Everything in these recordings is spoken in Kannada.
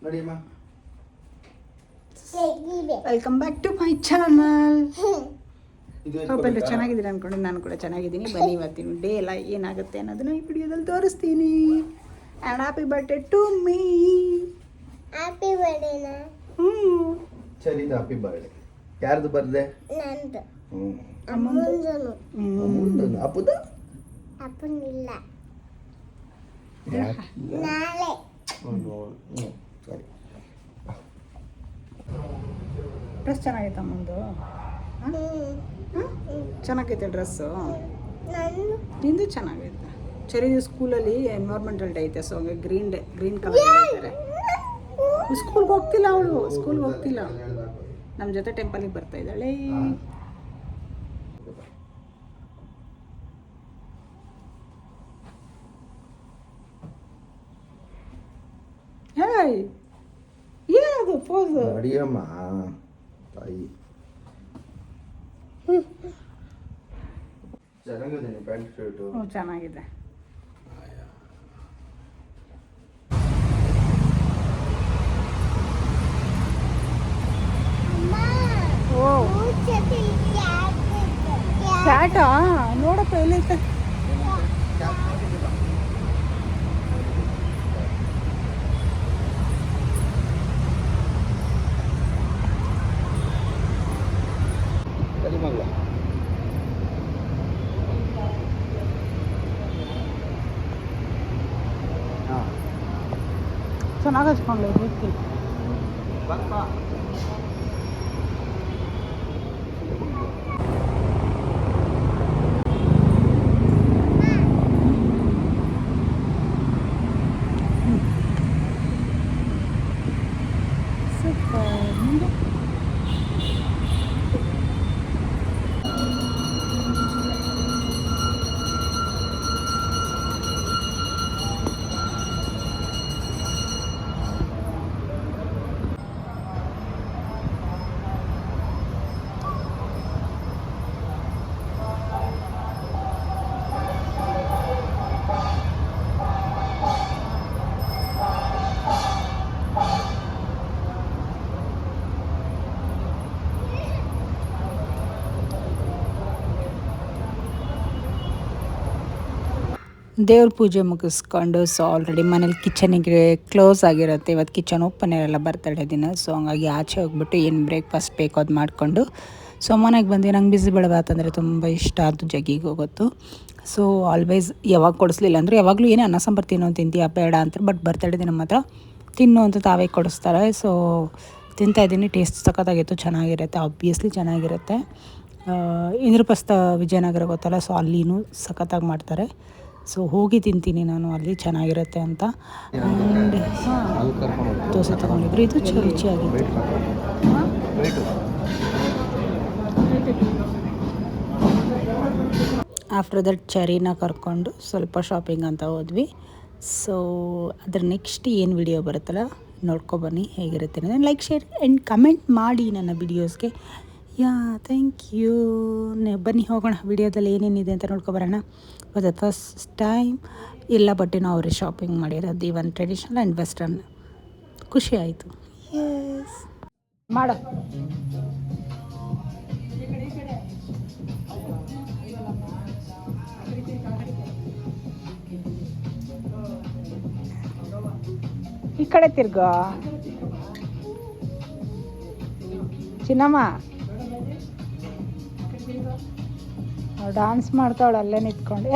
ನಡಿಯಮ್ಮ. Welcome back to my channel. ಎಲ್ಲರೂ ಚೆನ್ನಾಗಿದ್ದೀನಿ ಅಂದ್ಕೊಂಡು ನಾನು ಕೂಡ ಚೆನ್ನಾಗಿದ್ದೀನಿ. ಬನ್ನಿ ಇವತ್ತಿನ ಡೇ ಎಲ್ಲ ಏನಾಗುತ್ತೆ ಅನ್ನೋದನ್ನ ಈ ವಿಡಿಯೋದಲ್ಲಿ ತೋರಿಸ್ತೀನಿ. And happy birthday to me. Happy ಬರ್ಡೇನಾ? ಸರಿ, ಹ್ಯಾಪಿ ಬರ್ಡೇ. ಯಾರ್ದು ಬರ್ಡೇ? ನಂದು. ಅಮ್ಮಂದು. ಅಪ್ಪುದ? ಅಪ್ಪನಿಲ್ಲ. ನಾಳೆ. ಸರಿ. ಡ್ರೆಸ್ ಚೆನ್ನಾಗೈತೆ ಅಮ್ಮಂದು. ಚೆನ್ನಾಗೈತೆ ಡ್ರೆಸ್ಸು. ನಿಂದು ಚೆನ್ನಾಗೈತೆ. ಚರಿದು ಸ್ಕೂಲಲ್ಲಿ ಎನ್ವೈರ್ಮೆಂಟಲ್ ಡೇ ಐತೆ, ಸೊ ಹಂಗೆ ಗ್ರೀನ್ ಕಲರ್ ಹೇಳ್ತಾರೆ. ಸ್ಕೂಲ್ಗೆ ಹೋಗ್ತಿಲ್ಲ ಅವಳು, ಸ್ಕೂಲ್ಗೆ ಹೋಗ್ತಿಲ್ಲ. ನಮ್ಮ ಜೊತೆ ಟೆಂಪಲಿಗೆ ಬರ್ತಾ ಇದ್ದಾಳೆ. ಹೇಯ್, ಏನದು ಪೋಸ್? ನಡಿಯಮ್ಮ ತಾಯಿ. ಚೆನ್ನಾಗಿದೆ ಪ್ಯಾಂಟ್ ಶರ್ಟು. ಹ್ಞೂ, ಚೆನ್ನಾಗಿದೆ. ಓ, ಕ್ಯಾಟಾ? ನೋಡಪ್ಪ ಎಲ್ಲೈತೆ. ಸರಿ ಮಗಳ. ಚೆನ್ನಾಗಿ ಹಚ್ಕೊಂಡ್ಲೆ ಬುತ್ತಿ. ಸೂಪರ್. ನಿಂದು? ದೇವ್ರ ಪೂಜೆ ಮುಗಿಸ್ಕೊಂಡು, ಸೊ ಆಲ್ರೆಡಿ ಮನೇಲಿ ಕಿಚನಿಗೆ ಕ್ಲೋಸ್ ಆಗಿರುತ್ತೆ. ಇವತ್ತು ಕಿಚನ್ ಓಪನ್ ಇರಲ್ಲ ಬರ್ತಡೇ ದಿನ. ಸೊ ಹಂಗಾಗಿ ಆಚೆ ಹೋಗ್ಬಿಟ್ಟು ಏನು ಬ್ರೇಕ್ಫಾಸ್ಟ್ ಬೇಕು ಅದು ಮಾಡಿಕೊಂಡು ಸೊ ಮನೆಗೆ ಬಂದು ನಂಗೆ ಬಿಸಿಬೇಳೆಭಾತ್ ಅಂದರೆ ತುಂಬ ಇಷ್ಟ. ಅದು ಜಗ್ಗಿಗೆ ಹೋಗುತ್ತು. ಸೊ ಆಲ್ವೇಸ್ ಯಾವಾಗ ಕೊಡಿಸ್ಲಿಲ್ಲ ಅಂದರೆ ಯಾವಾಗಲೂ ಏನೇ ಅನ್ನ ಸಾಂಬಾರು ತಿನ್ನೋ ತಿಂತೀಯ ಬೇಡ ಅಂತಾರೆ. ಬಟ್ ಬರ್ತಡೇ ದಿನ ಮಾತ್ರ ತಿನ್ನು ಅಂತ ತಾವೇ ಕೊಡಿಸ್ತಾರೆ. ಸೊ ತಿಂತಾಯಿದ್ದೀನಿ. ಟೇಸ್ಟ್ ಸಖತ್ತಾಗಿತ್ತು, ಚೆನ್ನಾಗಿರುತ್ತೆ. ಆಬ್ವಿಯಸ್ಲಿ ಚೆನ್ನಾಗಿರುತ್ತೆ. ಇಂದ್ರಪ್ರಸ್ಥ ವಿಜಯನಗರ ಗೊತ್ತಲ್ಲ, ಸೊ ಅಲ್ಲಿನೂ ಸಖತ್ತಾಗಿ ಮಾಡ್ತಾರೆ. ಸೊ ಹೋಗಿ ತಿಂತೀನಿ ನಾನು ಅಲ್ಲಿ, ಚೆನ್ನಾಗಿರುತ್ತೆ ಅಂತ. ಆ್ಯಂಡ್ ದೋಸೆ ತೊಗೊಂಡಿದ್ರು, ಇದು ರುಚಿಯಾಗಿತ್ತು. ಆಫ್ಟರ್ ದಟ್ ಚರಿನ ಕರ್ಕೊಂಡು ಸ್ವಲ್ಪ ಶಾಪಿಂಗ್ ಅಂತ ಹೋದ್ವಿ. ಸೊ ಅದ್ರ ನೆಕ್ಸ್ಟ್ ಏನು ವಿಡಿಯೋ ಬರುತ್ತಲ್ಲ ನೋಡ್ಕೊಬನ್ನಿ ಹೇಗಿರುತ್ತೆ ಅನ್ನೋದು. ಲೈಕ್, ಶೇರ್ ಆ್ಯಂಡ್ ಕಮೆಂಟ್ ಮಾಡಿ ನನ್ನ ವಿಡಿಯೋಸ್ಗೆ. ಯಾ, ಥ್ಯಾಂಕ್ ಯು. ಬನ್ನಿ ಹೋಗೋಣ, ವಿಡಿಯೋದಲ್ಲಿ ಏನೇನಿದೆ ಅಂತ ನೋಡ್ಕೊಬರೋಣ. ಫಾರ್ ದ ಫಸ್ಟ್ ಟೈಮ್ ಎಲ್ಲ ಬಟ್ಟೆನೂ ಅವರೇ ಶಾಪಿಂಗ್ ಮಾಡಿರೋದು, ಇವನ್ ಟ್ರೆಡಿಷ್ನಲ್ ಆ್ಯಂಡ್ ವೆಸ್ಟರ್ನ್. ಖುಷಿ ಆಯಿತು. ಎಸ್ ಮಾಡ. ಈ ಕಡೆ ತಿರ್ಗೋ ಚಿನ್ನಮ್ಮ. ಡಾನ್ಸ್ ಮಾಡ್ತಾವಳು ಅಲ್ಲೇ ನಿಂತ್ಕೊಂಡು.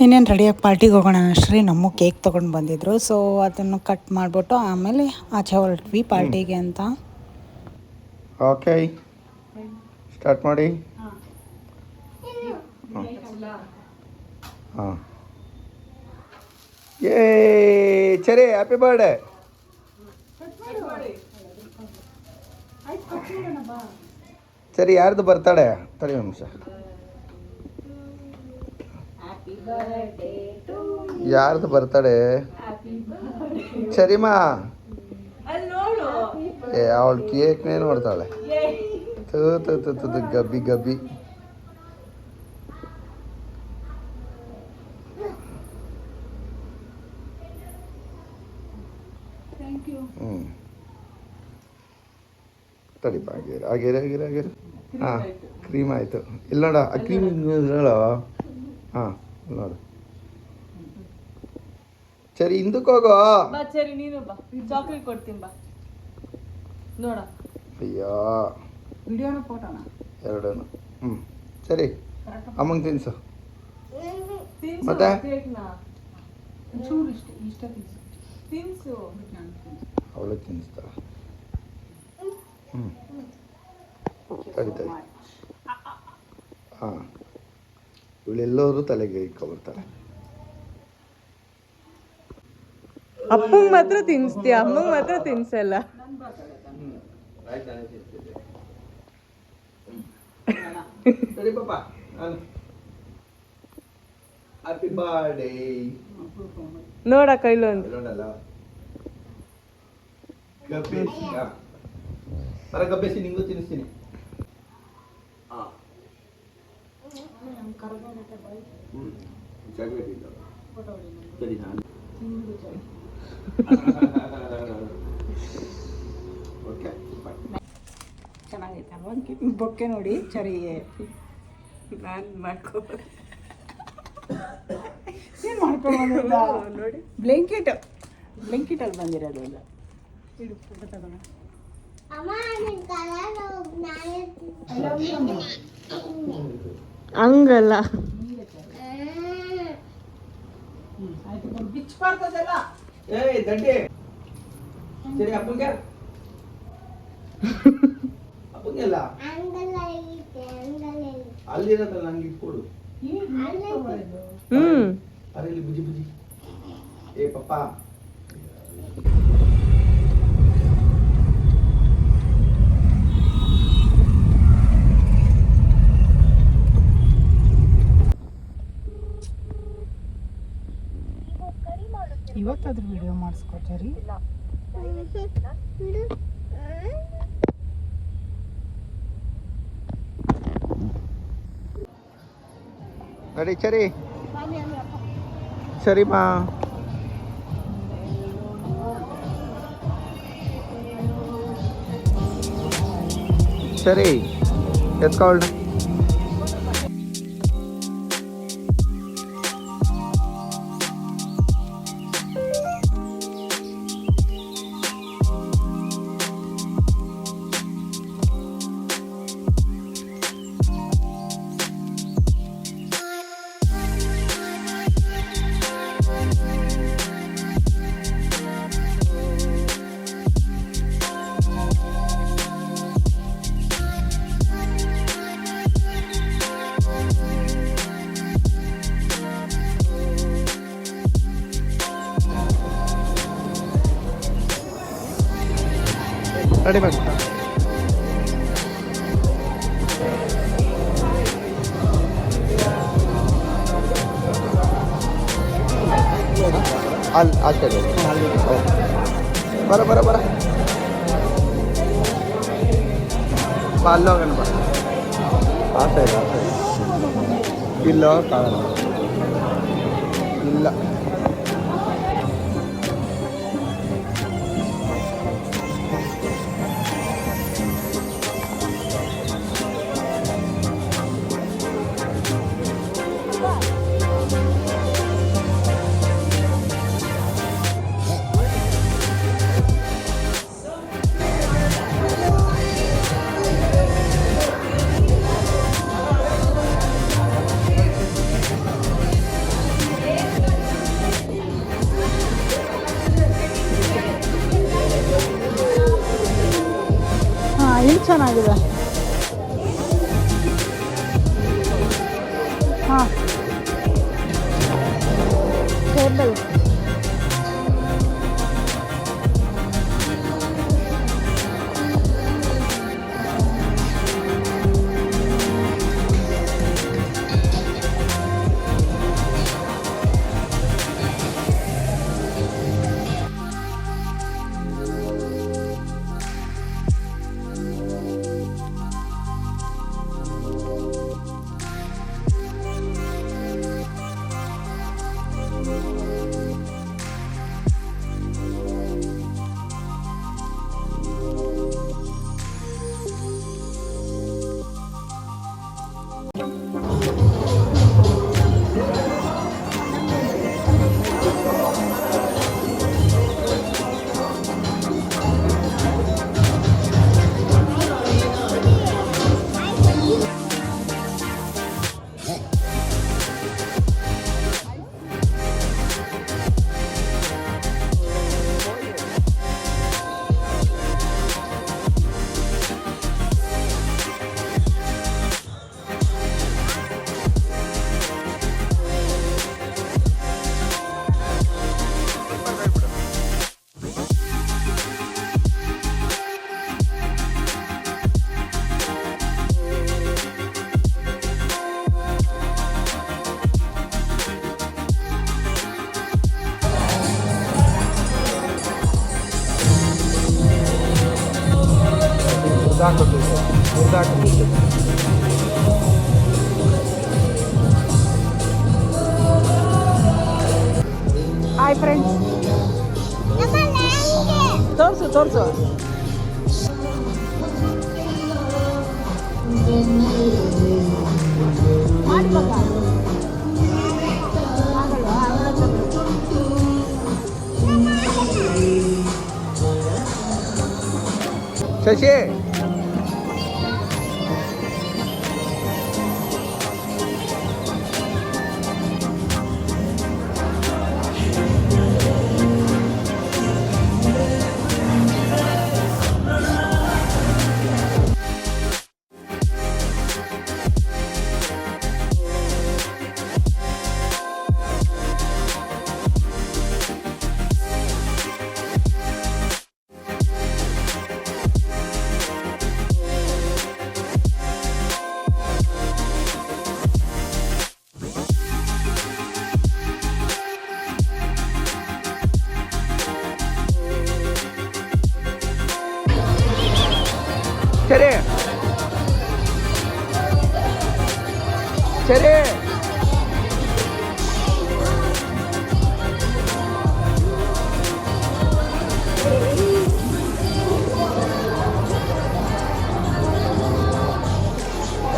ಇನ್ನೇನು ರೆಡಿಯಾಗಿ ಪಾರ್ಟಿಗೆ ಹೋಗೋಣ ಅಷ್ಟೇ ನಮ್ಮ ಕೇಕ್ ತೊಗೊಂಡು ಬಂದಿದ್ರು. ಸೊ ಅದನ್ನು ಕಟ್ ಮಾಡಿಬಿಟ್ಟು ಆಮೇಲೆ ಆಚೆ ಹೊರಟ್ವಿ ಪಾರ್ಟಿಗೆ ಅಂತ. ಓಕೆ, ಸ್ಟಾರ್ಟ್ ಮಾಡಿ. ಹಾಂ, ಏ ಚರಿ, ಹ್ಯಾಪಿ ಬರ್ಡೇ. ಸರಿ, ಯಾರ್ದು ಬರ್ತಾಳೆ? ತಡಿ ಒಂದು ನಿಮಿಷ. ಯಾರ್ದು ಬರ್ತಾಳೆ? ಸರಿಮಾ. ಏ ಅವಳು ಕೇಕ್ನೇ ನೋಡ್ತಾಳೆ. ಗಬ್ಬಿ ಗಬ್ಬಿ. ಹ್ಞೂ ತಡಿಪ ಆಗಿರ ಹಾಂ ಕ್ರೀಮ್ ಆಯಿತು ಇಲ್ಲ ನೋಡ ಆ ಕ್ರೀಮ್ ಹೇಳೋ ಹಾಂ ನೋಡು ಸರಿ ಹಿಂದಕ್ಕೆ ಹೋಗೋ ಸರಿ ನೀನು ಬಾ ಚಾಕ್ಲೇಟ್ ಕೊಡ್ತೀನಿ ಬಾ ನೋಡ ಅಯ್ಯೋ ವಿಡಿಯೋನ ಫೋಟೋನ ಎರಡೂ ಹ್ಞೂ ಸರಿ ಅಮ್ಮಂಗೆ ತಿನ್ಸು ತಿನ್ಸು ಮತ್ತೆ? ಕೇಕ್ನ ಚೂರು ಇಷ್ಟ ತಿನ್ಸು ಅವಳು ತಿನ್ನಿಸ್ತಾಳ ಹ್ಞೂ ತಡಿ ಹಾಂ ಇವಳೆಲ್ಲರೂ ತಲೆಗೆ ಇಟ್ಕೊಬರ್ತಾಳೆ ಅಪ್ಪಂಗ್ ಮಾತ್ರ ತಿನ್ಸ್ತೀಯ ಅಮ್ಮಂಗ್ ಮಾತ್ರ ತಿನ್ಸಲ್ಲ ಸರಿ ಪಾಪ ಹ್ಯಾಪಿ ಬರ್ಡೇ ನೋಡ ಕೈಲೊಂದು ನೋಡಲ್ಲ ಗಬ್ಬೆಸಿ ಬರ ಗಬ್ಬೆಸಿ ನಿಂಗೂ ತಿನ್ನಿಸ್ತೀನಿ ಚಾಕ್ಲೇಟ್ ಇಲ್ಲ ಸರಿ ನಾನು ಓಕೆ ಚೆನ್ನಾಗೈತೆ ಅಲ್ವಾ ಬೊಕ್ಕೆ ನೋಡಿ ಚರಿ ನಾನು ಮಾಡ್ಕೊ ಏನು ಮಾಡ್ಕೊಂಡು ನೋಡಿ ಬ್ಲೆಂಕೆಟಲ್ಲಿ ಬಂದಿರೋದು ಅದು ಇಡು ಫೋಟೋ ತಗೋಣ ಅಮ್ಮ ನಿನ್ ಕಲರ್ ನಾಳೆ ಹಂಗಲ್ಲ ಆಯ್ತು ಬಿಚ್ಚ ಬರ್ತದಲ್ಲ ಏಯ್ ದಡ್ಡಿ ಸರಿ ಅಪ್ಪಂಗೆ ಅಪ್ಪಂಗೆಲ್ಲ ಅಂಗಲ ಐತೆ ಅಂಗಲ ಅಲ್ಲಿರೋದಲ್ಲ ನಂಗೆ ಇಟ್ಕೊಡು ಅರೆ ಇಲ್ಲಿ ಬುಜಿ ಬುಜಿ ಏ ಪಪ್ಪ ಇವತ್ತಾದ್ರೂ ವಿಡಿಯೋ ಮಾಡಿಸ್ಕೊ ಚರಿ ನಡಿ ಸರಿ ಸರಿಮಾ ಸರಿ ಎತ್ಕೊಳ್ಳ ನಡಿ ಬನ್ನಿ ಅಲ್ಲಿ ಆ ಕಡೆ ಬರ ಬರ ಬರ ಬಾ ಅಲ್ಲಿ ಹೋಗೋಣ ಬಾ ಆ ಸೈಡ್ ಇಲ್ಲ ಕಾಣಲ್ಲ ಇಲ್ಲ ಹಾಂ ಇಲ್ಲಿ ಚೆನ್ನಾಗಿದೆ ಹಾಂ ಟೇಬಲ್ ಮುರಿದಾಕೋತೈತೆ ಹಾಯ್ ಫ್ರೆಂಡ್ಸ್, ತೋರಿಸು ತೋರಿಸು. ಶಶಿ ಸರಿ ಸರಿ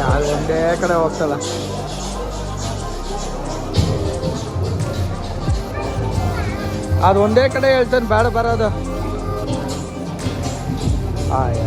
ಅದು ಒಂದೇ ಕಡೆ ಹೋಗ್ತಲ್ಲ. ಅದು ಒಂದೇ ಕಡೆ ಹೇಳ್ತಾನೆ ಬೇಡ ಬರೋದು. ಆಯ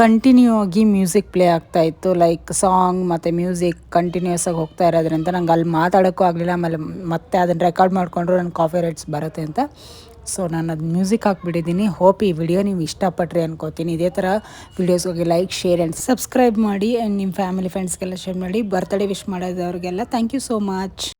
ಕಂಟಿನ್ಯೂ ಆಗಿ ಮ್ಯೂಸಿಕ್ ಪ್ಲೇ ಆಗ್ತಾಯಿತ್ತು, ಲೈಕ್ ಸಾಂಗ್ ಮತ್ತು ಮ್ಯೂಸಿಕ್ ಕಂಟಿನ್ಯೂಸ್ ಆಗಿ ಹೋಗ್ತಾ ಇರೋದ್ರಿಂದ ನಂಗೆ ಅಲ್ಲಿ ಮಾತಾಡೋಕ್ಕೂ ಆಗಲಿಲ್ಲ. ಆಮೇಲೆ ಮತ್ತೆ ಅದನ್ನು ರೆಕಾರ್ಡ್ ಮಾಡಿಕೊಂಡ್ರು ನನ್ನ ಕಾಪಿ ರೈಟ್ಸ್ ಬರುತ್ತೆ ಅಂತ, ಸೊ ನಾನು ಅದು ಮ್ಯೂಸಿಕ್ ಹಾಕ್ಬಿಟ್ಟಿದ್ದೀನಿ. ಹೋಪ್ ಈ ವಿಡಿಯೋ ನೀವು ಇಷ್ಟಪಟ್ರಿ ಅನ್ಕೋತೀನಿ. ಇದೇ ಥರ ವೀಡಿಯೋಸ್ಗಾಗಿ ಲೈಕ್, ಶೇರ್ ಆ್ಯಂಡ್ ಸಬ್ಸ್ಕ್ರೈಬ್ ಮಾಡಿ, ಆ್ಯಂಡ್ ನಿಮ್ಮ ಫ್ಯಾಮಿಲಿ ಫ್ರೆಂಡ್ಸ್ಗೆಲ್ಲ ಶೇರ್ ಮಾಡಿ. Birthday wish ಮಾಡೋದವ್ರಿಗೆಲ್ಲ thank you so much.